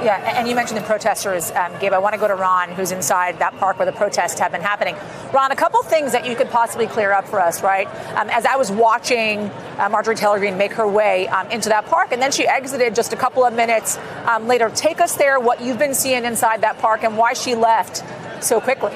Yeah, and you mentioned the protesters, Gabe. I want to go to Ron, who's inside that park where the protests have been happening. Ron, a couple things that you could possibly clear up for us, right? As I was watching Marjorie Taylor Greene make her way into that park, and then she exited just a couple of minutes later. Take us there, what you've been seeing inside that park, and why she left so quickly.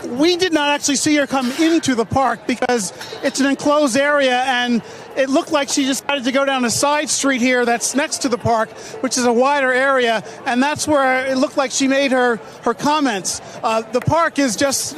We did not actually see her come into the park because it's an enclosed area, and it looked like she decided to go down a side street here that's next to the park, which is a wider area, and that's where it looked like she made her comments. The park is just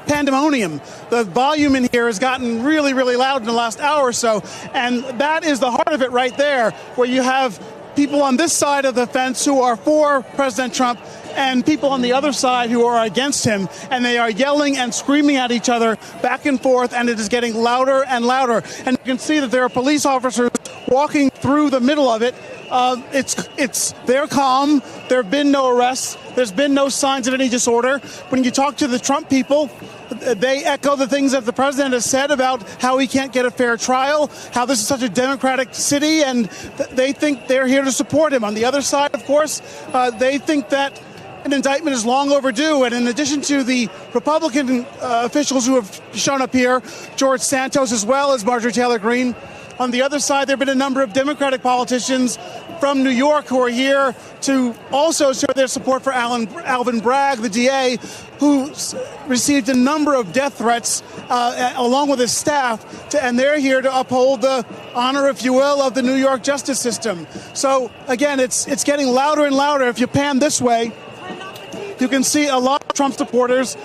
pandemonium. The volume in here has gotten really, really loud in the last hour or so, and that is the heart of it right there, where you have people on this side of the fence who are for President Trump and people on the other side who are against him, and they are yelling and screaming at each other back and forth, and it is getting louder and louder. And you can see that there are police officers walking through the middle of it. They're calm. There have been no arrests. There's been no signs of any disorder. When you talk to the Trump people, they echo the things that the president has said about how he can't get a fair trial, how this is such a democratic city, and they think they're here to support him. On the other side, of course, they think that an indictment is long overdue. And in addition to the Republican officials who have shown up here, George Santos as well as Marjorie Taylor Greene, on the other side, there have been a number of Democratic politicians from New York who are here to also show their support for Alvin Bragg, the DA, who received a number of death threats along with his staff, and they're here to uphold the honor, if you will, of the New York justice system. So, again, it's getting louder and louder. If you pan this way, you can see a lot of Trump supporters.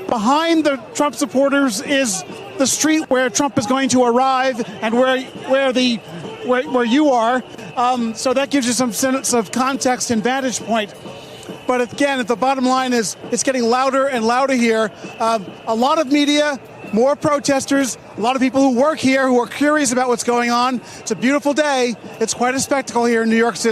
Behind the Trump supporters is the street where Trump is going to arrive and where you are. So that gives you some sense of context and vantage point. But again, the bottom line is it's getting louder and louder here. A lot of media, more protesters, a lot of people who work here who are curious about what's going on. It's a beautiful day. It's quite a spectacle here in New York City.